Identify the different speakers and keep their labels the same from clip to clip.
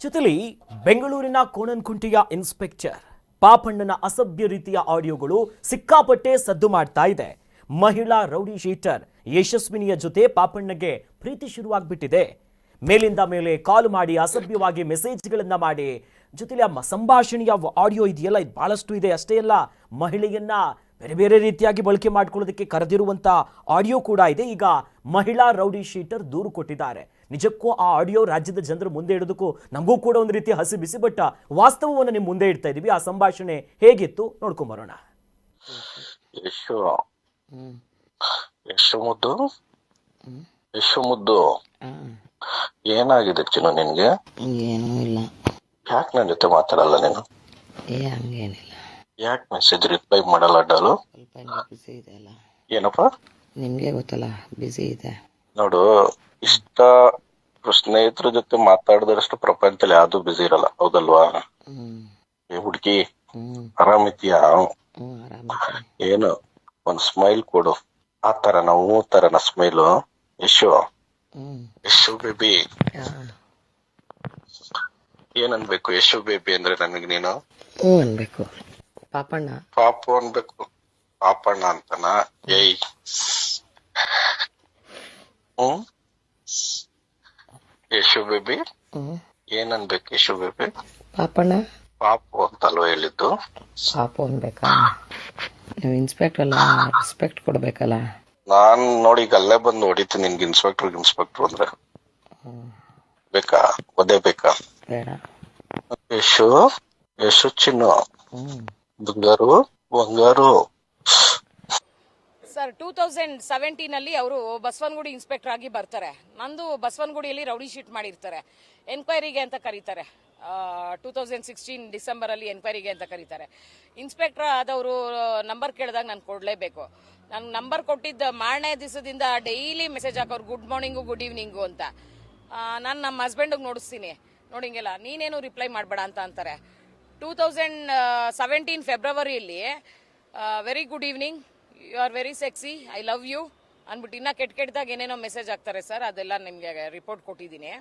Speaker 1: ಜೊತೆಲಿ ಬೆಂಗಳೂರಿನ ಕೋಣನಕುಂಟೆಯ ಇನ್ಸ್ಪೆಕ್ಟರ್ ಪಾಪಣ್ಣನ ಅಸಭ್ಯ ರೀತಿಯ ಆಡಿಯೋಗಳು ಸಿಕ್ಕಾಪಟ್ಟೆ ಸದ್ದು ಮಾಡ್ತಾ ಇದೆ. ಮಹಿಳಾ ರೌಡಿ ಶೀಟರ್ ಯಶಸ್ವಿನಿಯ ಜೊತೆ ಪಾಪಣ್ಣಗೆ ಪ್ರೀತಿ ಶುರುವಾಗ್ಬಿಟ್ಟಿದೆ. ಮೇಲಿಂದ ಮೇಲೆ ಕಾಲ್ ಮಾಡಿ ಅಸಭ್ಯವಾಗಿ ಮೆಸೇಜ್ಗಳನ್ನ ಮಾಡಿ, ಜೊತೆಲಿ ಆ ಸಂಭಾಷಣೆಯ ಆಡಿಯೋ ಇದೆಯಲ್ಲ, ಇದು ಬಹಳಷ್ಟು ಇದೆ. ಅಷ್ಟೇ ಅಲ್ಲ, ಮಹಿಳೆಯನ್ನ ಬೇರೆ ಬೇರೆ ರೀತಿಯಾಗಿ ಬಳಕೆ ಮಾಡ್ಕೊಳ್ಳೋದಕ್ಕೆ ಕರೆದಿರುವಂತ ಆಡಿಯೋ ಕೂಡ ಇದೆ. ಈಗ ಮಹಿಳಾ ರೌಡಿ ಶೀಟರ್ ದೂರು ಕೊಟ್ಟಿದ್ದಾರೆ. ನಿಜಕ್ಕೂ ಆ ಆಡಿಯೋ ರಾಜ್ಯದ ಜನರ ಮುಂದೆ ಇಡೋದಕ್ಕೂ ನಮಗೂ ಕೂಡ ಒಂದು ರೀತಿ ಹಸಿ ಬಿಸಿ, ಬಟ್ ವಾಸ್ತವವನ್ನು ನಿಮ್ಮ ಮುಂದೆ ಇಡ್ತಾ ಇದೀವಿ. ಆ ಸಂಭಾಷಣೆ ಹೇಗಿತ್ತು ನೋಡ್ಕೊಂಬರೋಣ.
Speaker 2: ಯಶು ಮುದ್ದು ಏನಾಗಿದೆ ಚಿನ್ನು ನಿನ್ಗೆ?
Speaker 3: ಏನೂ ಇಲ್ಲ.
Speaker 2: ಯಾಕೆ ನನ್ನ ಜೊತೆ ಮಾತಾಡಲ್ಲ ನೀನು?
Speaker 3: ಹಂಗೇನಿಲ್ಲ.
Speaker 2: ಯಾಕೆ ಮೆಸೇಜ್ ರಿಪ್ಲೈ ಮಾಡಲ್ಲ? ಡಾಲು
Speaker 3: ಸ್ವಲ್ಪ ಬಿಸಿ ಇದೆ ಅಲ್ಲ.
Speaker 2: ಏನಪ್ಪ?
Speaker 3: ನಿಮ್ಗೆ ಗೊತ್ತಲ್ಲ, ಬಿಸಿ ಇದೆ.
Speaker 2: ನೋಡು, ಇಷ್ಟ ಸ್ನೇಹಿತರ ಜೊತೆ ಮಾತಾಡಿದಷ್ಟು ಪ್ರಪಂಚದಲ್ಲಿ ಯಾವ್ದು ಬಿಸಿ ಇರಲ್ಲ, ಹೌದಲ್ವಾ? ಏ ಹುಡುಗಿ, ಆರಾಮಿದ್ಯಾ?
Speaker 3: ಆರಾಮಿದೆ.
Speaker 2: ಏನು ಒಂದ್ ಸ್ಮೈಲ್ ಕೊಡು. ಆ ತರ ನಾವು ತರನ ಸ್ಮೈಲು. ಯಶು ಬೇಬಿ ಏನನ್ಬೇಕು? ಯಶು ಬೇಬಿ ಅಂದ್ರೆ ನನಗೆ ನೀನು
Speaker 3: ಅನ್ಬೇಕು. ಪಾಪಣ್ಣ
Speaker 2: ಪಾಪು ಅನ್ಬೇಕು. ಪಾಪಣ್ಣ ಅಂತನ? ಏಯ್, ಯಶು ಬೇಬಿ ಏನನ್ಬೇಕು? ಯಶು ಬೇಬಿ
Speaker 3: ಪಾಪಣ್ಣ
Speaker 2: ಪಾಪು ಅಂತಲ್ವ ಹೇಳಿದ್ದು?
Speaker 3: ಪಾಪು ಅನ್ಬೇಕಾ? ನೀವು ಇನ್ಸ್ಪೆಕ್ಟರ್ ಅಲ್ಲ, ರೆಸ್ಪೆಕ್ಟ್ ಕೊಡ್ಬೇಕಲ್ಲ.
Speaker 2: ನಾನ್ ನೋಡಿ ಈಗ ಅಲ್ಲೇ ಬಂದು ಹೊಡಿತೀನಿ ನಿನ್ಗೆ. ಇನ್ಸ್ಪೆಕ್ಟರ್ ಅಂದ್ರೆ ಬೇಕಾ? ಒದೇ ಬೇಕಾ?
Speaker 3: ಬೇಡ.
Speaker 2: ಯಶು ಯಶು ಚಿನ್ನು ಬಂಗಾರು
Speaker 4: ಸರ್, 2017 ಅವರು ಬಸವನಗುಡಿ ಇನ್ಸ್ಪೆಕ್ಟರ್ ಆಗಿ ಬರ್ತಾರೆ. ನಂದು ಬಸವನಗುಡಿಯಲ್ಲಿ ರೌಡಿ ಶೀಟ್ ಮಾಡಿರ್ತಾರೆ. ಎನ್ಕ್ವೈರಿಗೆ ಅಂತ ಕರೀತಾರೆ. 2016 ಡಿಸೆಂಬರ್ ಅಲ್ಲಿ ಎನ್ಕ್ವೈರಿಗೆ ಅಂತ ಕರೀತಾರೆ. ಇನ್ಸ್ಪೆಕ್ಟರ್ ಆದವರು ನಂಬರ್ ಕೇಳಿದಾಗ ನಾನು ಕೊಡ್ಲೇಬೇಕು. ನಾನು ನಂಬರ್ ಕೊಟ್ಟಿದ್ದ ಮಾರನೇ ದಿವಸದಿಂದ ಡೈಲಿ ಮೆಸೇಜ್ ಹಾಕೋರು, ಗುಡ್ ಮಾರ್ನಿಂಗು, ಗುಡ್ ಈವ್ನಿಂಗು ಅಂತ. ನಾನು ನಮ್ಮ ಹಸ್ಬೆಂಡಿಗೆ ನೋಡಿಸ್ತೀನಿ, ನೋಡಿಂಗೆಲ್ಲ ನೀನೇನು ರಿಪ್ಲೈ ಮಾಡಬೇಡ ಅಂತ ಅಂತಾರೆ. 2017 ಫೆಬ್ರವರಿಯಲ್ಲಿ very good evening, you are very sexy, I love you ಅಂದ್ಬಿಟ್ಟು ಇನ್ನೂ ಕೆಟ್ಟದಾಗ ಏನೇನೋ ಮೆಸೇಜ್ ಹಾಕ್ತಾರೆ ಸರ್. ಅದೆಲ್ಲ ನಿಮಗೆ ರಿಪೋರ್ಟ್ ಕೊಟ್ಟಿದ್ದೀನಿ.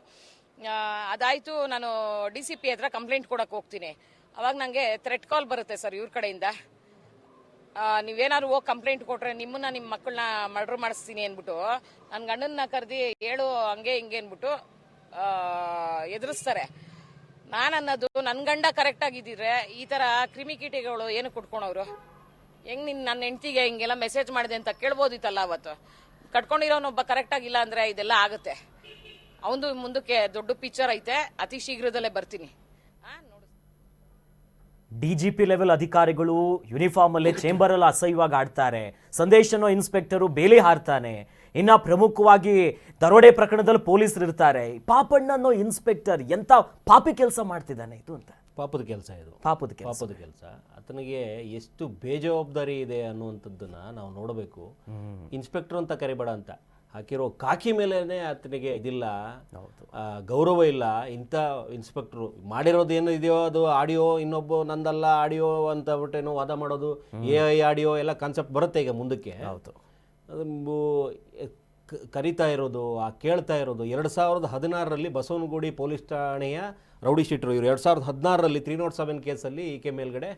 Speaker 4: ಅದಾಯಿತು, ನಾನು DCP ಹತ್ರ ಕಂಪ್ಲೇಂಟ್ ಕೊಡಕ್ಕೆ ಹೋಗ್ತೀನಿ. ಅವಾಗ ನನಗೆ ಥ್ರೆಟ್ ಕಾಲ್ ಬರುತ್ತೆ ಸರ್ ಇವ್ರ ಕಡೆಯಿಂದ. ನೀವೇನಾದ್ರು ಹೋಗಿ ಕಂಪ್ಲೇಂಟ್ ಕೊಟ್ರೆ ನಿಮ್ಮನ್ನ ನಿಮ್ಮ ಮಕ್ಕಳನ್ನ ಮರ್ಡರ್ ಮಾಡಿಸ್ತೀನಿ ಅಂದ್ಬಿಟ್ಟು ನನ್ನ ಗಂಡನ್ನ ಕರೆದಿ ಹೇಳು ಹಂಗೆ ಹಿಂಗೆ ಅಂದ್ಬಿಟ್ಟು ಎದುರಿಸ್ತಾರೆ. ನಾನು ಅನ್ನೋದು, ನನ್ನ ಗಂಡ ಕರೆಕ್ಟ್ ಆಗಿದ್ದಿದ್ರೆ ಈ ಥರ ಕ್ರಿಮಿಕೀಟಿಗಳು ಏನು ಕುಟ್ಕೊಳೋರು? ಹೆಂಗೆ ನನ್ನ ಹೆಂಡ್ತಿಗೆ ಹಿಂಗೆಲ್ಲ ಮೆಸೇಜ್ ಮಾಡಿದೆ ಅಂತ ಕೇಳ್ಬೋದಿತ್ತಲ್ಲ. ಅವತ್ತು ಕಟ್ಕೊಂಡಿರೋನೊಬ್ಬ ಕರೆಕ್ಟ್ ಆಗಿಲ್ಲ ಅಂದರೆ ಇದೆಲ್ಲ ಆಗುತ್ತೆ. ಅವನು ಮುಂದಕ್ಕೆ ದೊಡ್ಡ ಪಿಕ್ಚರ್ ಐತೆ, ಅತಿ ಶೀಘ್ರದಲ್ಲೇ ಬರ್ತೀನಿ.
Speaker 1: DGP ಲೆವೆಲ್ ಅಧಿಕಾರಿಗಳು ಯೂನಿಫಾರ್ಮ್ ಅಲ್ಲೇ ಚೇಂಬರ್ ಅಲ್ಲಿ ಅಸಹ್ಯವಾಗಿ ಆಡ್ತಾರೆ. ಸಂದೇಶನೋ ಇನ್ಸ್ಪೆಕ್ಟರು ಬೇಲಿ ಹಾರ್ತಾನೆ. ಇನ್ನ ಪ್ರಮುಖವಾಗಿ ದರೋಡೆ ಪ್ರಕರಣದಲ್ಲಿ ಪೊಲೀಸರು ಇರ್ತಾರೆ. ಪಾಪಣ್ಣ ಅನ್ನೋ ಇನ್ಸ್ಪೆಕ್ಟರ್ ಎಂತ ಪಾಪಿ ಕೆಲಸ ಮಾಡ್ತಿದ್ದಾನೆ ಇದು ಅಂತ.
Speaker 5: ಪಾಪದ ಕೆಲಸ ಇದು,
Speaker 1: ಪಾಪದ ಕೆಲಸ.
Speaker 5: ಆತನಿಗೆ ಎಷ್ಟು ಬೇಜವಾಬ್ದಾರಿ ಇದೆ ಅನ್ನುವಂಥದ್ದನ್ನ ನಾವು ನೋಡಬೇಕು. ಇನ್ಸ್ಪೆಕ್ಟರ್ ಅಂತ ಕರಿಬೇಡ ಅಂತ ಹಾಕಿರೋ ಕಾಕಿ ಮೇಲೇನೆ ಆತನಿಗೆ ಇದಿಲ್ಲ, ಗೌರವ ಇಲ್ಲ. ಇಂಥ ಇನ್ಸ್ಪೆಕ್ಟ್ರು ಮಾಡಿರೋದು ಏನು ಇದೆಯೋ ಅದು ಆಡಿಯೋ, ಇನ್ನೊಬ್ಬ ನಂದಲ್ಲ ಆಡಿಯೋ ಅಂತ ಬಿಟ್ಟೇನೋ ವಾದ ಮಾಡೋದು, AI ಆಡಿಯೋ ಎಲ್ಲ ಕಾನ್ಸೆಪ್ಟ್ ಬರುತ್ತೆ ಈಗ ಮುಂದಕ್ಕೆ. ಹೌದು, ಅದು ಕರಿತಾ ಇರೋದು, ಕೇಳ್ತಾ ಇರೋದು. 2016ರಲ್ಲಿ ಬಸವನಗುಡಿ ಪೊಲೀಸ್ ಠಾಣೆಯ ರೌಡಿ ಶೀಟ್ರು ಇವರು 2016ರಲ್ಲಿ 307 ಕೇಸಲ್ಲಿ ಈಕೆ ಮೇಲ್ಗಡೆ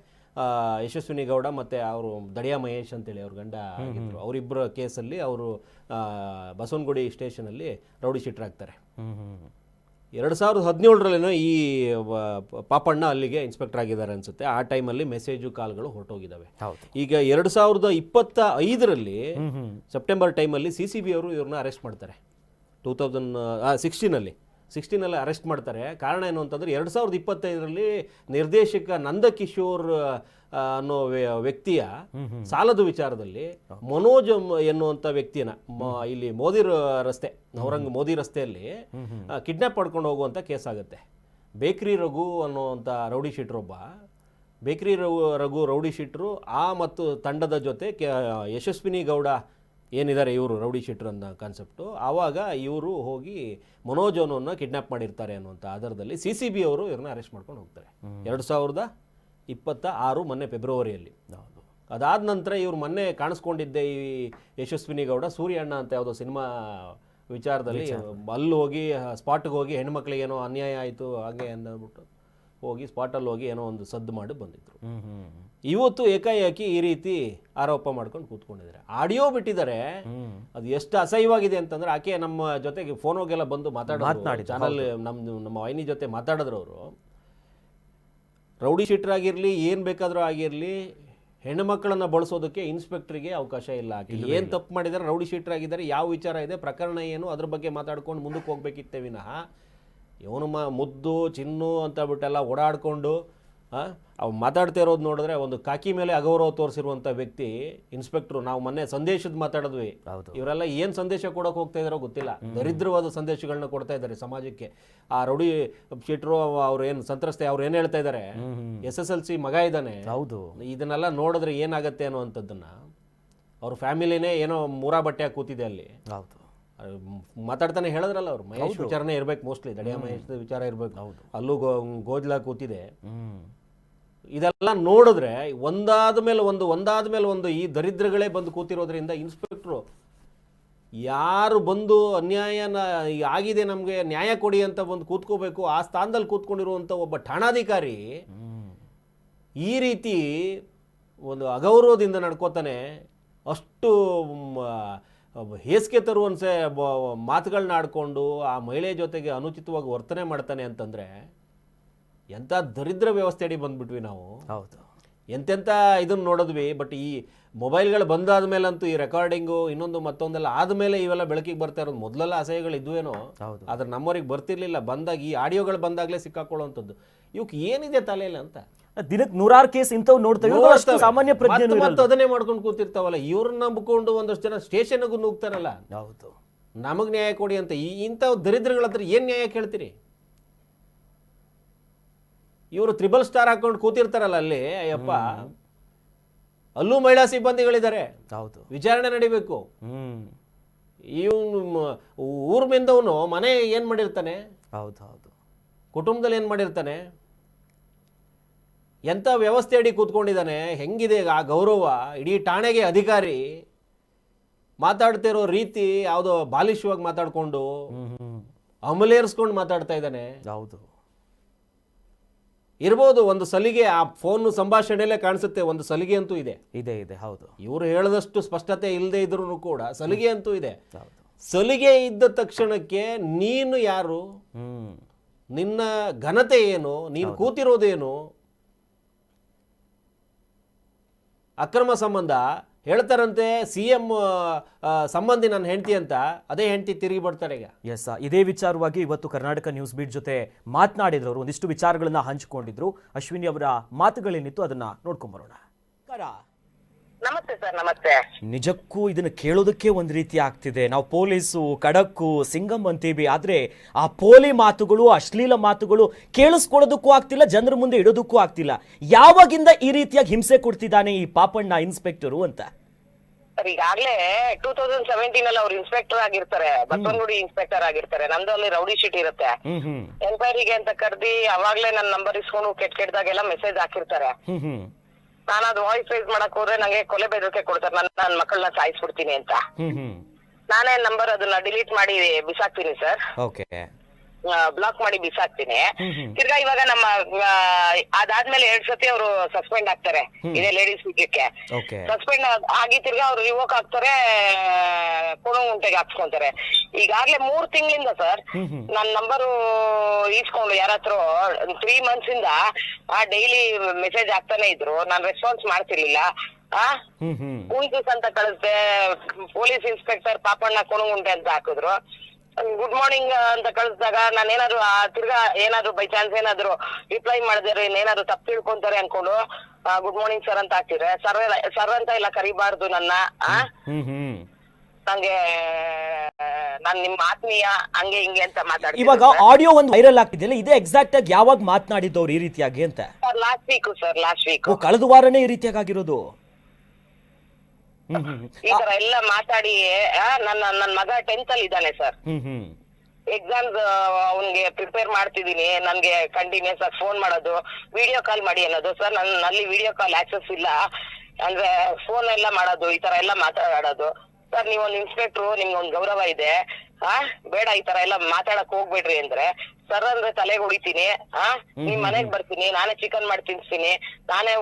Speaker 5: ಯಶಸ್ವಿನಿ ಗೌಡ ಮತ್ತು ಅವರು ದಡಿಯಾ ಮಹೇಶ್ ಅಂತೇಳಿ ಅವ್ರ ಗಂಡ ಆಗಿದ್ರು. ಅವರಿಬ್ಬರ ಕೇಸಲ್ಲಿ ಅವರು ಬಸವನಗುಡಿ ಸ್ಟೇಷನಲ್ಲಿ ರೌಡಿ ಶೀಟರ್ ಆಗ್ತಾರೆ. 2017ರಲ್ಲೇನೋ ಈ ಪಾಪಣ್ಣ ಅಲ್ಲಿಗೆ ಇನ್ಸ್ಪೆಕ್ಟರ್ ಆಗಿದ್ದಾರೆ ಅನ್ಸುತ್ತೆ. ಆ ಟೈಮಲ್ಲಿ ಮೆಸೇಜು ಕಾಲ್ಗಳು ಹೊರಟೋಗಿದ್ದಾವೆ. ಈಗ 2025ರಲ್ಲಿ ಸೆಪ್ಟೆಂಬರ್ ಟೈಮಲ್ಲಿ CCB ಅವರು ಇವ್ರನ್ನ ಅರೆಸ್ಟ್ ಮಾಡ್ತಾರೆ. 2016ನಲ್ಲಿ ಅರೆಸ್ಟ್ ಮಾಡ್ತಾರೆ. ಕಾರಣ ಏನು ಅಂತಂದರೆ 2025ರಲ್ಲಿ ನಿರ್ದೇಶಕ ನಂದಕಿಶೋರ್ ಅನ್ನೋ ವ್ಯಕ್ತಿಯ ಸಾಲದ ವಿಚಾರದಲ್ಲಿ ಮನೋಜ್ ಎನ್ನುವಂಥ ವ್ಯಕ್ತಿನ ಇಲ್ಲಿ ಮೋದಿ ರಸ್ತೆಯಲ್ಲಿ ಕಿಡ್ನಾಪ್ ಮಾಡ್ಕೊಂಡು ಹೋಗುವಂಥ ಕೇಸ್ ಆಗುತ್ತೆ. ಬೇಕ್ರಿ ರಘು ಅನ್ನುವಂಥ ರೌಡಿ ಶೀಟ್ರು ರೌಡಿ ಶೀಟ್ರು ಮತ್ತು ತಂಡದ ಜೊತೆ ಯಶಸ್ವಿನಿ ಗೌಡ ಏನಿದ್ದಾರೆ ಇವರು ರೌಡಿ ಶೀಟ್ರ್ ಅನ್ನೋ ಕಾನ್ಸೆಪ್ಟು. ಆವಾಗ ಇವರು ಹೋಗಿ ಮನೋಜ್ ಅವನನ್ನು ಕಿಡ್ನಾಪ್ ಮಾಡಿರ್ತಾರೆ ಅನ್ನುವಂಥ ಆಧಾರದಲ್ಲಿ CCB ಅವರು ಇವ್ರನ್ನ ಅರೆಸ್ಟ್ ಮಾಡ್ಕೊಂಡು ಹೋಗ್ತಾರೆ 2026 ಮೊನ್ನೆ ಫೆಬ್ರವರಿಯಲ್ಲಿ. ಅದಾದ ನಂತರ ಇವ್ರು ಮೊನ್ನೆ ಕಾಣಿಸ್ಕೊಂಡಿದ್ದೆ ಈ ಯಶಸ್ವಿನಿ ಗೌಡ ಸೂರ್ಯಣ್ಣ ಅಂತ ಯಾವುದೋ ಸಿನಿಮಾ ವಿಚಾರದಲ್ಲಿ ಅಲ್ಲಿ ಹೋಗಿ ಸ್ಪಾಟ್ಗೆ ಹೋಗಿ ಹೆಣ್ಮಕ್ಳಿಗೆ ಏನೋ ಅನ್ಯಾಯ ಆಯಿತು ಹಾಗೆ ಅಂದ್ಬಿಟ್ಟು ಹೋಗಿ ಸ್ಪಾಟಲ್ಲಿ ಹೋಗಿ ಏನೋ ಒಂದು ಸದ್ದು ಮಾಡಿ ಬಂದಿದ್ರು. ಇವತ್ತು ಏಕಾಏಕಿ ಈ ರೀತಿ ಆರೋಪ ಮಾಡ್ಕೊಂಡು ಕೂತ್ಕೊಂಡಿದ್ದಾರೆ. ಆಡಿಯೋ ಬಿಟ್ಟಿದ್ದಾರೆ. ಅದು ಎಷ್ಟು ಅಸಹ್ಯವಾಗಿದೆ ಅಂತಂದ್ರೆ ಆಕೆ ನಮ್ಮ ಜೊತೆಗೆ ಫೋನ್ ಹೋಗೆಲ್ಲ ಬಂದು ಮಾತಾಡಿದ್ರು, ಚಾನಲ್ ನಮ್ಮ ವಾಹಿನಿ ಜೊತೆ ಮಾತಾಡಿದ್ರು. ಅವರು ರೌಡಿ ಶೀಟರ್ ಆಗಿರಲಿ ಏನು ಬೇಕಾದರೂ ಆಗಿರಲಿ ಹೆಣ್ಣುಮಕ್ಕಳನ್ನ ಬಳಸೋದಕ್ಕೆ ಇನ್ಸ್ಪೆಕ್ಟರ್ಗೆ ಅವಕಾಶ ಇಲ್ಲ. ಏನು ತಪ್ಪು ಮಾಡಿದ್ದಾರೆ, ರೌಡಿ ಶೀಟರ್ ಆಗಿದ್ದಾರೆ, ಯಾವ ವಿಚಾರ ಇದೆ, ಪ್ರಕರಣ ಏನು, ಅದ್ರ ಬಗ್ಗೆ ಮಾತಾಡ್ಕೊಂಡು ಮುಂದಕ್ಕೆ ಹೋಗ್ಬೇಕಿತ್ತೆ ವಿನಃ ಇವನು ಮುದ್ದು ಚಿನ್ನು ಅಂತ ಬಿಟ್ಟೆಲ್ಲ ಓಡಾಡ್ಕೊಂಡು ಅವು ಮಾತಾಡ್ತಾ ಇರೋದು ನೋಡಿದ್ರೆ ಒಂದು ಕಾಕಿ ಮೇಲೆ ಅಗೌರವ ತೋರಿಸಿರುವಂಥ ವ್ಯಕ್ತಿ ಇನ್ಸ್ಪೆಕ್ಟ್ರು. ನಾವು ಮೊನ್ನೆ ಸಂದೇಶದ ಮಾತಾಡಿದ್ವಿ. ಇವರೆಲ್ಲ ಏನು ಸಂದೇಶ ಕೊಡೋಕೆ ಹೋಗ್ತಾ ಇದಾರೋ ಗೊತ್ತಿಲ್ಲ. ದರಿದ್ರವಾದ ಸಂದೇಶಗಳನ್ನ ಕೊಡ್ತಾ ಇದ್ದಾರೆ ಸಮಾಜಕ್ಕೆ. ಆ ರೌಡಿ ಶೀಟ್ರು ಅವ್ರು ಏನು ಸಂತ್ರಸ್ತೆ ಅವ್ರು ಏನು ಹೇಳ್ತಾ ಇದ್ದಾರೆ, SSLC ಮಗ ಇದ್ದಾನೆ. ಹೌದು, ಇದನ್ನೆಲ್ಲ ನೋಡಿದ್ರೆ ಏನಾಗತ್ತೆ ಅನ್ನುವಂಥದ್ದನ್ನ ಅವ್ರ ಫ್ಯಾಮಿಲಿನೇ ಏನೋ ಮೂರಾ ಬಟ್ಟೆ ಕೂತಿದೆ ಅಲ್ಲಿ. ಹೌದು, ಮಾತಾಡ್ತಾನೆ ಹೇಳಿದ್ರಲ್ಲ ಅವ್ರು, ಮಹೇಶ್ ವಿಚಾರನೇ ಇರ್ಬೇಕು, ಮೋಸ್ಟ್ಲಿ ದಡಿಯ ಮಹೇಶ್ ವಿಚಾರ ಇರ್ಬೇಕು. ಅಲ್ಲೂ ಗೋಜ್ಲಾ ಕೂತಿದೆ. ಇದೆಲ್ಲ ನೋಡಿದ್ರೆ ಒಂದಾದ ಮೇಲೆ ಒಂದು ಈ ದರಿದ್ರಗಳೇ ಬಂದು ಕೂತಿರೋದ್ರಿಂದ ಇನ್ಸ್ಪೆಕ್ಟ್ರು ಯಾರು ಬಂದು ಅನ್ಯಾಯನ ಆಗಿದೆ ನಮಗೆ ನ್ಯಾಯ ಕೊಡಿ ಅಂತ ಬಂದು ಕೂತ್ಕೋಬೇಕು, ಆ ಸ್ಥಾನದಲ್ಲಿ ಕೂತ್ಕೊಂಡಿರುವಂಥ ಒಬ್ಬ ಠಾಣಾಧಿಕಾರಿ ಈ ರೀತಿ ಒಂದು ಅಗೌರವದಿಂದ ನಡ್ಕೋತಾನೆ. ಅಷ್ಟು ಹೇಸಿಗೆ ತರುವಂತೆ ಮಾತುಗಳನ್ನ ಆಡ್ಕೊಂಡು ಆ ಮಹಿಳೆ ಜೊತೆಗೆ ಅನುಚಿತವಾಗಿ ವರ್ತನೆ ಮಾಡ್ತಾನೆ ಅಂತಂದರೆ ಎಂಥ ದರಿದ್ರ ವ್ಯವಸ್ಥೆ ಅಡಿ ಬಂದ್ಬಿಟ್ವಿ ನಾವು. ಹೌದು, ಎಂತೆಂಥ ಇದನ್ನು ನೋಡಿದ್ವಿ. ಬಟ್ ಈ ಮೊಬೈಲ್ಗಳು ಬಂದಾದ ಮೇಲಂತೂ ಈ ರೆಕಾರ್ಡಿಂಗು ಇನ್ನೊಂದು ಮತ್ತೊಂದೆಲ್ಲ ಆದಮೇಲೆ ಇವೆಲ್ಲ ಬೆಳಕಿಗೆ ಬರ್ತಾ ಇರೋದು. ಮೊದಲೆಲ್ಲ ಅಸಹ್ಯಗಳು ಇದ್ವೇನೋ, ಆದ್ರೆ ನಮ್ಮವ್ರಿಗೆ ಬರ್ತಿರ್ಲಿಲ್ಲ. ಬಂದಾಗ ಈ ಆಡಿಯೋಗಳು ಬಂದಾಗಲೇ ಸಿಕ್ಕಾಕೊಳ್ಳುವಂಥದ್ದು. ಇವಕ್ಕೆ ಏನಿದೆ ತಲೆಯಲ್ಲಿ ಅಂತ
Speaker 1: ದಿನಕ್ಕೆ 100 ಕೇಸ್ ಇಂಥವು ನೋಡ್ತೇವೆ. ಸಾಮಾನ್ಯ ಪ್ರಜ್ಞೆ
Speaker 5: ಅದನ್ನೇ ಮಾಡ್ಕೊಂಡು ಕೂತಿರ್ತಾವಲ್ಲ. ಇವ್ರನ್ನ ನಂಬಿಕೊಂಡು ಒಂದಷ್ಟು ಜನ ಸ್ಟೇಷನ್ಗೂ ನುಗ್ತಾರಲ್ಲ. ಹೌದು, ನಮಗ್ ನ್ಯಾಯ ಕೊಡಿ ಅಂತ. ಇಂಥ ದರಿದ್ರಗಳ ಹತ್ರ ಏನ್ ನ್ಯಾಯ ಕೇಳ್ತೀರಿ? ಇವರು 3 ಸ್ಟಾರ್ ಹಾಕೊಂಡು ಕೂತಿರ್ತಾರಲ್ಲ ಅಲ್ಲಿ, ಅಯ್ಯಪ್ಪ, ಅಲ್ಲೂ ಮಹಿಳಾ ಸಿಬ್ಬಂದಿಗಳಿದ್ದಾರೆ. ಹೌದು, ವಿಚಾರಣೆ ನಡಿಬೇಕು. ಇವನು ಊರ್ ಮಿಂದವನು ಮನೆ ಏನ್ ಮಾಡಿರ್ತಾನೆ, ಹೌದು ಹೌದು, ಕುಟುಂಬದಲ್ಲಿ ಏನ್ ಮಾಡಿರ್ತಾನೆ, ಎಂಥ ವ್ಯವಸ್ಥೆ ಅಡಿ ಕೂತ್ಕೊಂಡಿದ್ದಾನೆ, ಹೆಂಗಿದೆ ಆ ಗೌರವ. ಇಡೀ ಠಾಣೆಗೆ ಅಧಿಕಾರಿ ಮಾತಾಡ್ತಿರೋ ರೀತಿ ಯಾವುದೋ ಬಾಲಿಶವಾಗಿ ಮಾತಾಡ್ಕೊಂಡು ಅಮಲೇರಿಸ್ಕೊಂಡು ಮಾತಾಡ್ತಾ ಇದ್ದಾನೆ. ಹೌದು, ಇರ್ಬೋದು ಒಂದು ಸಲಿಗೆ, ಆ ಫೋನ್ ಸಂಭಾಷಣೆಯಲ್ಲೇ ಕಾಣಿಸುತ್ತೆ ಒಂದು ಸಲಿಗೆ ಅಂತೂ ಇದೆ. ಹೌದು, ಇವರು ಹೇಳದಷ್ಟು ಸ್ಪಷ್ಟತೆ ಇಲ್ಲದೆ ಇದ್ರೂ ಕೂಡ ಸಲಿಗೆ ಅಂತೂ ಇದೆ. ಸಲಿಗೆ ಇದ್ದ ತಕ್ಷಣಕ್ಕೆ ನೀನು ಯಾರು, ನಿನ್ನ ಘನತೆ ಏನು, ನೀನು ಕೂತಿರೋದೇನು, ಅಕ್ರಮ ಸಂಬಂಧ ಹೇಳ್ತಾರಂತೆ. CM ಸಂಬಂಧಿ ನನ್ನ ಹೆಂಡತಿ ಅಂತ, ಅದೇ ಹೆಂಡತಿ ತಿರುಗಿ ಬರ್ತಾರೆ ಈಗ.
Speaker 1: ಎಸ್, ಇದೇ ವಿಚಾರವಾಗಿ ಇವತ್ತು ಕರ್ನಾಟಕ ನ್ಯೂಸ್ ಬೀಟ್ ಜೊತೆ ಮಾತನಾಡಿದ್ರು. ಅವರು ಒಂದಿಷ್ಟು ವಿಚಾರಗಳನ್ನ ಹಂಚಿಕೊಂಡಿದ್ರು. ಅಶ್ವಿನಿ ಅವರ ಮಾತುಗಳೇನಿತ್ತು ಅದನ್ನ ನೋಡ್ಕೊಂಡ್ಬರೋಣ.
Speaker 6: ನಮಸ್ತೆ ಸರ್. ನಮಸ್ತೆ.
Speaker 1: ನಿಜಕ್ಕೂ ಇದನ್ನ ಕೇಳೋದಕ್ಕೆ ಒಂದ್ ರೀತಿ ಆಗ್ತಿದೆ. ನಾವು ಪೊಲೀಸು ಖಡಕ್ಕು ಸಿಂಗಂ ಅಂತೀವಿ, ಆದ್ರೆ ಆ ಪೋಲಿ ಮಾತುಗಳು, ಅಶ್ಲೀಲ ಮಾತುಗಳು ಕೇಳಿಸ್ಕೊಳ್ಳೋದಕ್ಕೂ ಆಗ್ತಿಲ್ಲ, ಜನರ ಮುಂದೆ ಇಡೋದಕ್ಕೂ ಆಗ್ತಿಲ್ಲ. ಯಾವಾಗಿಂದ ಈ ರೀತಿಯಾಗಿ ಹಿಂಸೆ ಕೊಡ್ತಿದ್ದಾನೆ ಈ ಪಾಪಣ್ಣ ಇನ್ಸ್ಪೆಕ್ಟರು ಅಂತ?
Speaker 6: ಸರ್, ಈಗಾಗಲೇ 2017 ಅಲ್ಲಿ ಅವ್ರು ಇನ್ಸ್ಪೆಕ್ಟರ್ ಆಗಿರ್ತಾರೆ, ಬಸವನಗುಡಿ ಇನ್ಸ್ಪೆಕ್ಟರ್ ಆಗಿರ್ತಾರೆ. ನಮ್ದು ಅಲ್ಲಿ ರೌಡಿ ಶೀಟ್ ಇರುತ್ತೆ. ಎನ್ಕ್ವೈರಿಗೆ ಅಂತ ಕರ್ದಿ ಅವಾಗ್ಲೇ ನನ್ನ ನಂಬರ್ ಇಸ್ಕೊಂಡು ಕೆಟ್ಟದಾಗೆಲ್ಲ ಮೆಸೇಜ್ ಹಾಕಿರ್ತಾರೆ. ನಾನು ಅದು ವಾಯ್ಸ್ ರೈಸ್ ಮಾಡಕ್ ಹೋದ್ರೆ ನಂಗೆ ಕೊಲೆ ಬೆದರಿಕೆ ಕೊಡ್ತಾರೆ, ನನ್ನ ಮಕ್ಕಳನ್ನ ಸಾಯಿಸ್ಬಿಡ್ತೀನಿ ಅಂತ. ನಾನೇ ನಂಬರ್ ಅದನ್ನ ಡಿಲೀಟ್ ಮಾಡಿ ಬಿಸಾಕ್ತೀನಿ ಸರ್. ಬ್ಲಾಕ್ ಮಾಡಿ ಬಿಸಾಕ್ತೀನಿ. ತಿರ್ಗಾ ಇವಾಗ ನಮ್ಮ ಅದಾದ್ಮೇಲೆ 2 ಸತಿ ಅವರು ಸಸ್ಪೆಂಡ್ ಆಗ್ತಾರೆ ಇದೇ ಲೇಡೀಸ್ ವಿಷಯಕ್ಕೆ. ಸಸ್ಪೆಂಡ್ ಆಗಿ ತಿರ್ಗಾ ಅವ್ರು ರಿವೋಕ್ ಆಗ್ತಾರೆ, ಕೋಣಗುಂಟೆಗೆ ಹಾಕ್ಸ್ಕೊಂತಾರೆ. ಈಗಾಗ್ಲೇ 3 ತಿಂಗಳಿಂದ ಸರ್ ನನ್ನ ನಂಬರು ಈಸ್ಕೊಂಡು ಯಾರತ್ರ 3 months ಇಂದ ಡೈಲಿ ಮೆಸೇಜ್ ಆಗ್ತಾನೆ ಇದ್ರು. ನಾನು ರೆಸ್ಪಾನ್ಸ್ ಮಾಡ್ತಿರ್ಲಿಲ್ಲ. ಕೂನ್ಸಿಸ್ ಅಂತ ಕಳಿಸ್ದೆ, ಪೊಲೀಸ್ ಇನ್ಸ್ಪೆಕ್ಟರ್ ಪಾಪಣ್ಣ ಕೋಣಗುಂಟೆ ಅಂತ ಹಾಕಿದ್ರು. ಗುಡ್ ಮಾರ್ನಿಂಗ್ ಅಂತ ಕಳಿಸಿದಾಗ ನಾನು ಏನಾದ್ರು ತಿರ್ಗಾ ಏನಾದ್ರು ಬೈ ಚಾನ್ಸ್ ಏನಾದ್ರು ರಿಪ್ಲೈ ಮಾಡಿದ್ರೆ ಏನಾದ್ರು ತಪ್ಪು ತಿಳ್ಕೊಂತಾರೆ ಅನ್ಕೊಂಡು ಗುಡ್ ಮಾರ್ನಿಂಗ್ ಸರ್ ಅಂತ ಹಾಕ್ತಿದ್ರೆ. ಸರ್ ಅಂತ ಎಲ್ಲ ಕರಿಬಾರ್ದು ನನ್ನ, ನಂಗೆ ನಾನ್ ನಿಮ್ಮ ಆತ್ಮೀಯ ಹಂಗೆ ಹಿಂಗೆ ಅಂತ ಮಾತಾಡ್ತೀನಿ.
Speaker 1: ಇವಾಗ ಆಡಿಯೋ ಒಂದು ವೈರಲ್ ಆಗ್ತಿದೆಯಲ್ಲ, ಇದೇ ಎಕ್ಸಾಕ್ಟ್ ಆಗಿ ಯಾವಾಗ ಮಾತನಾಡಿದ್ದವ್ರು ಈ ರೀತಿಯಾಗಿ ಅಂತ?
Speaker 6: Last week.
Speaker 1: ಕಳೆದ ವಾರನೇ ಈ ರೀತಿಯಾಗಿ ಆಗಿರೋದು.
Speaker 6: ಈ ತರ ಎಲ್ಲ ಮಾತಾಡಿ ನನ್ ಮಗ 10th ಅಲ್ಲಿ ಇದ್ದಾನೆ ಸರ್. ಎಕ್ಸಾಮ್ಸ್ ಅವನ್ಗೆ ಪ್ರಿಪೇರ್ ಮಾಡ್ತಿದೀನಿ. ನನ್ಗೆ ಕಂಟಿನ್ಯೂಸ್ ಆಗಿ ಫೋನ್ ಮಾಡೋದು, ವಿಡಿಯೋ ಕಾಲ್ ಮಾಡಿ ಅನ್ನೋದು. ಸರ್ ನಲ್ಲಿ ವಿಡಿಯೋ ಕಾಲ್ ಆಕ್ಸೆಸ್ ಇಲ್ಲ, ಅಂದ್ರೆ ಫೋನ್ ಎಲ್ಲ ಮಾಡೋದು, ಈ ತರ ಎಲ್ಲ ಮಾತಾಡೋದು. ಸರ್ ನೀವೊಂದು ಇನ್ಸ್ಪೆಕ್ಟ್ರು, ನಿಮ್ಗೆ ಒಂದು ಗೌರವ ಇದೆ, ಬೇಡ ಈ ತರ ಎಲ್ಲ ಮಾತಾಡಕ್ ಹೋಗ್ಬೇಡ್ರಿ ಅಂದ್ರೆ ಸರ್ ಅಂದ್ರೆ ತಲೆಗೆ ಹೊಡಿತೀನಿ. ನಿಮ್ ಮನೆಗ್ ಬರ್ತೀನಿ, ನಾನೇ ಚಿಕನ್ ಮಾಡಿ ತಿನ್ಸ್ತೀನಿ, ನಾನೇ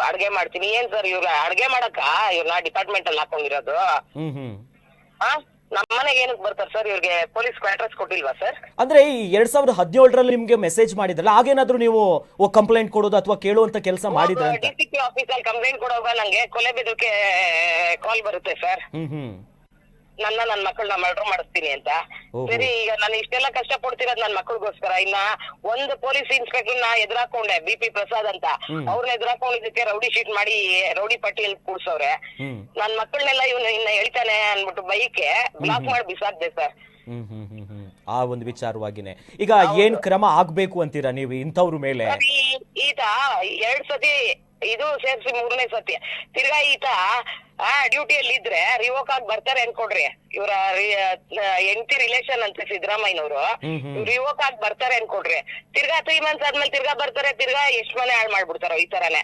Speaker 6: ಅಡ್ಗೆ ಮಾಡ್ತೀನಿ. ಏನ್ ಸರ್ ಇವ್ರ ಅಡ್ಗೆ ಮಾಡಕ್ಕ ಇವ್ರನ್ನ ಡಿಪಾರ್ಟ್ಮೆಂಟ್ ಅಲ್ಲಿ ಹಾಕೊಂಡಿರೋದು? ನಮ್ಮ ಮನೆಗೆ ಏನಕ್ಕೆ ಬರ್ತಾರೆ ಸರ್? ಇವ್ರಿಗೆ ಪೊಲೀಸ್ ಕ್ವಾರ್ಟರ್ಸ್ ಕೊಟ್ಟಿಲ್ವಾ ಸರ್?
Speaker 1: ಅಂದ್ರೆ ಈ 2017ರಲ್ಲಿ ನಿಮ್ಗೆ ಮೆಸೇಜ್ ಮಾಡಿದ್ರಲ್ಲ, ಆಗೇನಾದ್ರೂ ನೀವು ಕಂಪ್ಲೇಂಟ್ ಕೊಡೋದು ಅಥವಾ ಕೇಳುವಂತ ಕೆಲಸ ಮಾಡಿದ್ರೆ ಅಂತ?
Speaker 6: ಡಿಸಿಪಿ ಆಫೀಸಲ್ಲಿ ಕಂಪ್ಲೇಂಟ್ ಕೊಡುವಾಗ ನಂಗೆ ಕೊಲೆ ಬೆದರಿಕೆ ಕಾಲ್ ಬರುತ್ತೆ ಸರ್. ನನ್ನ ಮಕ್ಕಳನ್ನ ಮರ್ಡರ್ ಮಾಡಿಸ್ತೀನಿ ಅಂತ. ಸರಿ, ಈಗ ನಾನು ಇಷ್ಟೆಲ್ಲ ಕಷ್ಟ ಪಡ್ತಿರೋದು ನನ್ನ ಮಕ್ಕಳಿಗೋಸ್ಕರ. ಇನ್ನ ಒಂದು ಪೊಲೀಸ್ ಇನ್ಸ್ಪೆಕ್ಟರ್ ನ ಎದುರಾಕೊಂಡೆ, BP ಪ್ರಸಾದ್ ಅಂತ. ಅವ್ರನ್ನ ಎದುರಾಕೊಂಡಿದ್ದಕ್ಕೆ ರೌಡಿ ಶೀಟ್ ಮಾಡಿ ರೌಡಿ ಪಟ್ಟಿಯಲ್ಲಿ ಕೂಡ್ಸವ್ರೆ. ನನ್ ಮಕ್ಕಳನ್ನೆಲ್ಲ ಇವನು ಇನ್ನ ಹೇಳ್ತಾನೆ ಅನ್ಬಿಟ್ಟು ಬೈಕ್ಗೆ ಬ್ಲಾಕ್ ಮಾಡಿ ಬಿಸಾಕ್ದೆ ಸರ್.
Speaker 1: ಆ ಒಂದು ವಿಚಾರವಾಗಿನೇ ಈಗ ಏನ್ ಕ್ರಮ ಆಗ್ಬೇಕು ಅಂತೀರಾ ನೀವು ಇಂಥವ್ರ ಮೇಲೆ?
Speaker 6: ಈತ 2 ಸತಿ ಇದು ಸೇರ್ಸಿ 3ನೇ ಸತಿ ತಿರ್ಗಾ ಈತ ಡ್ಯೂಟಿಯಲ್ಲಿ ಇದ್ರೆ ರಿವೋಕ್ ಆಗಿ ಬರ್ತಾರೆ ಅನ್ಕೊಡ್ರಿ. ಇವ್ರ ಹೆಂಡತಿ ರಿಲೇಷನ್ ಅಂತ ಸಿದ್ದರಾಮಯ್ಯನವರು ರಿವೋಕ್ ಆಗಿ ಬರ್ತಾರೆ ಅನ್ಕೊಡ್ರಿ. ತಿರ್ಗಾ 3 ಮಂತ್ಸ್ ಆದ್ಮೇಲೆ ತಿರ್ಗಾ ಬರ್ತಾರೆ, ತಿರ್ಗಾ ಎಷ್ಟ್ ಮನೆ ಹಾಳು ಮಾಡ್ಬಿಡ್ತಾರೋ ಈ ತರಾನೇ.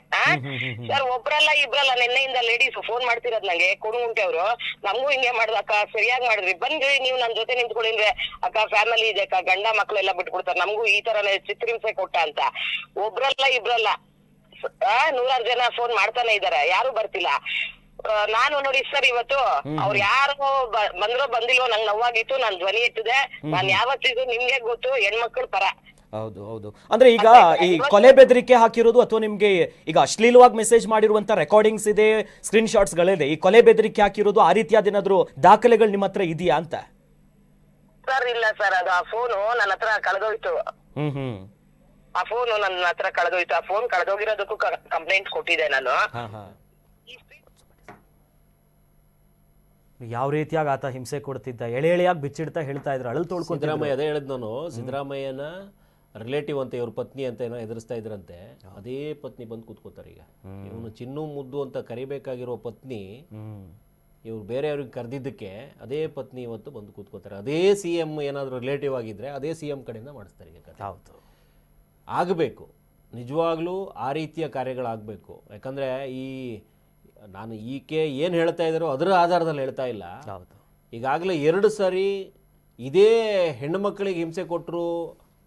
Speaker 6: ಸರ್ ಒಬ್ರಲ್ಲ ಇಬ್ರಲ್ಲ, ನಿನ್ನೆಯಿಂದ ಲೇಡೀಸ್ ಫೋನ್ ಮಾಡ್ತಿರೋದ್ ನಂಗೆ, ಕೊಡುಗುಂಟೆ ಅವರು. ನಮಗೂ ಹಿಂಗೆ ಮಾಡ್ದ ಅಕ್ಕ, ಸರಿಯಾಗಿ ಮಾಡಿದ್ರಿ, ಬನ್ರಿ ನೀವು ನನ್ ಜೊತೆ ನಿಂತ್ಕೊಂಡಿದ್ರೆ ಅಕ್ಕ ಫ್ಯಾಮಿಲಿ ಇದೆ ಅಕ್ಕ, ಗಂಡ ಮಕ್ಳೆಲ್ಲ ಬಿಟ್ಬಿಡ್ತಾರೆ, ನಮಗೂ ಈ ತರನೇ ಚಿತ್ರಹಿಂಸೆ ಕೊಟ್ಟ ಅಂತ. ಒಬ್ರಲ್ಲ ಇಬ್ರಲ್ಲ 100 ಜನ ಫೋನ್ ಮಾಡ್ತಾನೆ ಇದಾರೆ, ಯಾರು ಬರ್ತಿಲ್ಲ. ನಾನು ನೋಡಿ ಸರ್ ಇವತ್ತು ಅವ್ರು ಯಾರು ಬಂದ್ರೋ ಬಂದಿಲ್ವೋ ನಂಗೆ ನೋವಾಗಿತ್ತು. ನಾನ್ ಧ್ವನಿ ಎತ್ತಿದೆ. ನಾನ್ ಯಾವತ್ತಿದ್ರು ನಿಮ್ಗೆ ಗೊತ್ತು, ಹೆಣ್ಮಕ್ಳು ಪರ.
Speaker 1: ಹೌದು. ಅಂದ್ರೆ ಈಗ ಈ ಕೊಲೆ ಬೆದರಿಕೆ ಹಾಕಿರೋದು ಅಥವಾ ನಿಮ್ಗೆ ಈಗ ಅಶ್ಲೀಲವಾಗಿ ಮೆಸೇಜ್ ಮಾಡಿರುವಂತ ರೆಕಾರ್ಡಿಂಗ್ಸ್ ಇದೆ, ಸ್ಕ್ರೀನ್ ಶಾಟ್ಸ್ ಗಳಿದೆ, ಈ ಕೊಲೆ ಬೆದರಿಕೆ ಹಾಕಿರೋದು ಆ ರೀತಿಯಾದ ಏನಾದ್ರು ದಾಖಲೆಗಳು ನಿಮ್ಮ ಹತ್ರ ಇದೆಯಾ ಅಂತ?
Speaker 6: ಸರ್ ಇಲ್ಲ ಸರ್, ಅದು ಆ ಫೋನು ನನ್ನ ಹತ್ರ ಕಳೆದೋಯ್ತು. ಆ ಫೋನು ನನ್ನ ಹತ್ರ ಕಳೆದೋಯ್ತು. ಆ ಫೋನ್ ಕಳೆದೋಗಿರೋದಕ್ಕೂ ಕಂಪ್ಲೇಂಟ್ ಕೊಟ್ಟಿದ್ದೆ ನಾನು.
Speaker 1: ಯಾವ ರೀತಿಯಾಗಿ ಆತ ಹಿಂಸೆ ಕೊಡ್ತಿದ್ದ, ಎಳೆಯಾಗಿ ಬಿಚ್ಚಿಡ್ತಾ ಹೇಳ್ತಾ ಇದ್ರು, ಅಳಲ್ ತೊಳ್ಕೊಂಡು.
Speaker 5: ಸಿದ್ದರಾಮಯ್ಯ ಅದೇ ಹೇಳಿದ್ ನಾನು, ಸಿದ್ದರಾಮಯ್ಯನ ರಿಲೇಟಿವ್ ಅಂತ ಇವ್ರ ಪತ್ನಿ ಅಂತ ಏನೋ ಎದುರಿಸ್ತಾ ಇದ್ರಂತೆ, ಅದೇ ಪತ್ನಿ ಬಂದು ಕೂತ್ಕೋತಾರೆ ಈಗ. ಇವನು ಚಿನ್ನು ಮುದ್ದು ಅಂತ ಕರಿಬೇಕಾಗಿರೋ ಪತ್ನಿ ಇವ್ರು ಬೇರೆಯವ್ರಿಗೆ ಕರೆದಿದ್ದಕ್ಕೆ ಅದೇ ಪತ್ನಿ ಇವತ್ತು ಬಂದು ಕೂತ್ಕೋತಾರೆ. ಅದೇ CM ಏನಾದರೂ ರಿಲೇಟಿವ್ ಆಗಿದ್ರೆ ಅದೇ CM ಕಡೆಯಿಂದ ಮಾಡಿಸ್ತಾರೆ ಈಗ.
Speaker 1: ಹೌದು,
Speaker 5: ಆಗಬೇಕು, ನಿಜವಾಗ್ಲೂ ಆ ರೀತಿಯ ಕಾರ್ಯಗಳಾಗಬೇಕು. ಯಾಕಂದರೆ ನಾನು ಈಕೆ ಏನು ಹೇಳ್ತಾ ಇದ್ದಾರೋ ಅದರ ಆಧಾರದಲ್ಲಿ ಹೇಳ್ತಾ ಇಲ್ಲ.
Speaker 1: ಹೌದು,
Speaker 5: ಈಗಾಗಲೇ 2 ಸರಿ ಇದೇ ಹೆಣ್ಣು ಮಕ್ಕಳಿಗೆ ಹಿಂಸೆ ಕೊಟ್ಟರು,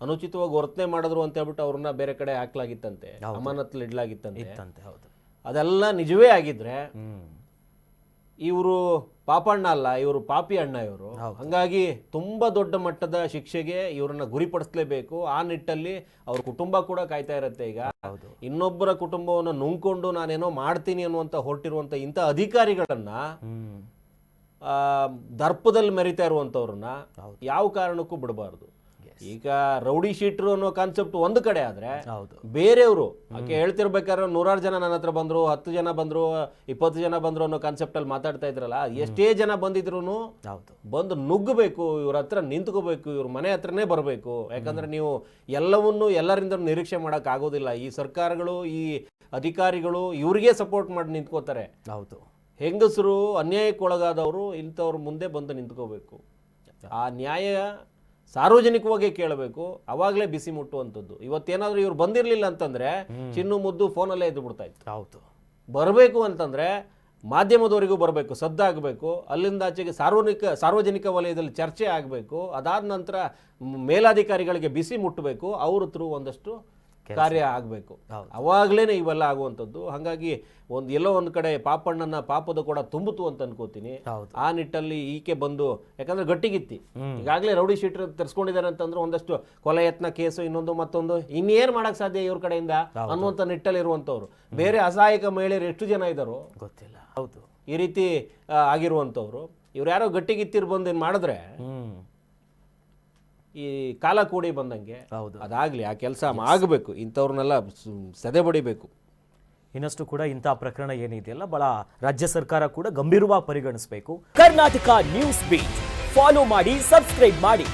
Speaker 5: ಅನುಚಿತವಾಗಿ ವರ್ತನೆ ಮಾಡಿದ್ರು ಅಂತ ಹೇಳ್ಬಿಟ್ಟು ಅವ್ರನ್ನ ಬೇರೆ ಕಡೆ ಹಾಕ್ಲಾಗಿತ್ತಂತೆ, ಅಮಾನತ್ತಲ್ಲಿ ಇಡ್ಲಾಗಿತ್ತಂತೆ.
Speaker 1: ಹೌದು,
Speaker 5: ಅದೆಲ್ಲ ನಿಜವೇ ಆಗಿದ್ರೆ ಇವರು ಪಾಪಣ್ಣ ಅಲ್ಲ, ಇವರು ಪಾಪಿ ಅಣ್ಣ ಇವರು. ಹಂಗಾಗಿ ತುಂಬಾ ದೊಡ್ಡ ಮಟ್ಟದ ಶಿಕ್ಷೆಗೆ ಇವ್ರನ್ನ ಗುರಿಪಡಿಸಲೇಬೇಕು. ಆ ನಿಟ್ಟಲ್ಲಿ ಅವ್ರ ಕುಟುಂಬ ಕೂಡ ಕಾಯ್ತಾ ಇರುತ್ತೆ. ಈಗ ಇನ್ನೊಬ್ಬರ ಕುಟುಂಬವನ್ನು ನುಂಗ್ಕೊಂಡು ನಾನೇನೋ ಮಾಡ್ತೀನಿ ಅನ್ನುವಂತ ಹೊರಟಿರುವಂತ ಇಂಥ ಅಧಿಕಾರಿಗಳನ್ನ, ದರ್ಪದಲ್ಲಿ ಮೆರಿತಾ ಇರುವಂತವ್ರನ್ನ ಯಾವ ಕಾರಣಕ್ಕೂ ಬಿಡಬಾರ್ದು. ಈಗ ರೌಡಿ ಶೀಟ್ರು ಅನ್ನೋ ಕಾನ್ಸೆಪ್ಟ್ ಒಂದು ಕಡೆ ಆದ್ರೆ, ಬೇರೆಯವರು ಆಕೆ ಹೇಳ್ತಿರ್ಬೇಕಾದ್ರೆ 100 ಜನ ನನ್ನ ಹತ್ರ ಬಂದ್ರು, 10 ಜನ ಬಂದ್ರು, 20 ಜನ ಬಂದ್ರು ಅನ್ನೋ ಕಾನ್ಸೆಪ್ಟ್ ಅಲ್ಲಿ ಮಾತಾಡ್ತಾ ಇದ್ರಲ್ಲ, ಎಷ್ಟೇ ಜನ ಬಂದಿದ್ರು ಬಂದು ನುಗ್ಗಬೇಕು, ಇವ್ರ ಹತ್ರ ನಿಂತ್ಕೋಬೇಕು, ಇವ್ರ ಮನೆ ಹತ್ರನೇ ಬರಬೇಕು. ಯಾಕಂದ್ರೆ ನೀವು ಎಲ್ಲವನ್ನೂ ಎಲ್ಲರಿಂದ ನಿರೀಕ್ಷೆ ಮಾಡಕ್ ಆಗೋದಿಲ್ಲ. ಈ ಸರ್ಕಾರಗಳು, ಈ ಅಧಿಕಾರಿಗಳು ಇವ್ರಿಗೆ ಸಪೋರ್ಟ್ ಮಾಡಿ ನಿಂತ್ಕೋತಾರೆ.
Speaker 1: ಹೌದು,
Speaker 5: ಹೆಂಗಸರು ಅನ್ಯಾಯಕ್ಕೊಳಗಾದವರು ಇಂಥವ್ರ ಮುಂದೆ ಬಂದು ನಿಂತ್ಕೋಬೇಕು. ಆ ನ್ಯಾಯ ಸಾರ್ವಜನಿಕವಾಗಿ ಕೇಳಬೇಕು, ಅವಾಗಲೇ ಬಿಸಿ ಮುಟ್ಟುವಂಥದ್ದು. ಇವತ್ತೇನಾದ್ರೂ ಇವ್ರು ಬಂದಿರಲಿಲ್ಲ ಅಂತಂದ್ರೆ ಚಿನ್ನು ಮುದ್ದು ಫೋನಲ್ಲೇ ಎದ್ದು ಬಿಡ್ತಾ ಇತ್ತು.
Speaker 1: ಹೌದು,
Speaker 5: ಬರಬೇಕು ಅಂತಂದ್ರೆ ಮಾಧ್ಯಮದವರಿಗೂ ಬರಬೇಕು, ಸದ್ದಾಗಬೇಕು, ಅಲ್ಲಿಂದ ಆಚೆಗೆ ಸಾರ್ವಜನಿಕ ವಲಯದಲ್ಲಿ ಚರ್ಚೆ ಆಗಬೇಕು, ಅದಾದ ನಂತರ ಮೇಲಾಧಿಕಾರಿಗಳಿಗೆ ಬಿಸಿ ಮುಟ್ಟಬೇಕು, ಅವ್ರ ಥ್ರೂ ಒಂದಷ್ಟು ಕಾರ್ಯ ಆಗಬೇಕು. ಅವಾಗಲೇ ಇವೆಲ್ಲ ಆಗುವಂಥದ್ದು. ಹಾಗಾಗಿ ಎಲ್ಲೋ ಒಂದು ಕಡೆ ಪಾಪಣ್ಣನ ಪಾಪದ ಕೂಡ ತುಂಬಿತು ಅಂತ ಅನ್ಕೋತೀನಿ. ಆ ನಿಟ್ಟಲ್ಲಿ ಈಕೆ ಬಂದು, ಯಾಕಂದ್ರೆ ಗಟ್ಟಿಗಿತ್ತಿ ಈಗಾಗಲೇ ರೌಡಿ ಶೀಟರ್ ತರಿಸ್ಕೊಂಡಿದ್ದಾರೆ ಅಂತಂದ್ರೆ ಒಂದಷ್ಟು ಕೊಲೆ ಯತ್ನ ಕೇಸು, ಇನ್ನೊಂದು ಮತ್ತೊಂದು, ಇನ್ನೇನ್ ಮಾಡಕ್ ಸಾಧ್ಯ ಇವ್ರ ಕಡೆಯಿಂದ ಅನ್ನುವಂಥ ನಿಟ್ಟಲ್ಲಿ ಇರುವಂತವ್ರು. ಬೇರೆ ಅಸಹಾಯಕ ಮಹಿಳೆಯರು ಎಷ್ಟು ಜನ ಇದ್ದಾರೋ ಗೊತ್ತಿಲ್ಲ.
Speaker 1: ಹೌದು,
Speaker 5: ಈ ರೀತಿ ಆಗಿರುವಂತವ್ರು. ಇವ್ರು ಯಾರೋ ಗಟ್ಟಿಗಿತ್ತಿರ್ ಬಂದು ಏನ್ ಮಾಡಿದ್ರೆ ಈ ಕಾಲ ಕೂಡಿ ಬಂದಂಗೆ ಅದಾಗ್ಲಿ, ಆ ಕೆಲಸ ಆಗಬೇಕು. ಇಂಥವ್ರನ್ನೆಲ್ಲ ಸದೆ ಬಡಿಬೇಕು.
Speaker 1: ಇನ್ನಷ್ಟು ಕೂಡ ಇಂಥ ಪ್ರಕರಣ ಏನಿದೆಯಲ್ಲ, ಬಹಳ ರಾಜ್ಯ ಸರ್ಕಾರ ಕೂಡ ಗಂಭೀರವಾಗಿ ಪರಿಗಣಿಸಬೇಕು. ಕರ್ನಾಟಕ ನ್ಯೂಸ್ ಬೀಟ್ ಫಾಲೋ ಮಾಡಿ, ಸಬ್ಸ್ಕ್ರೈಬ್ ಮಾಡಿ.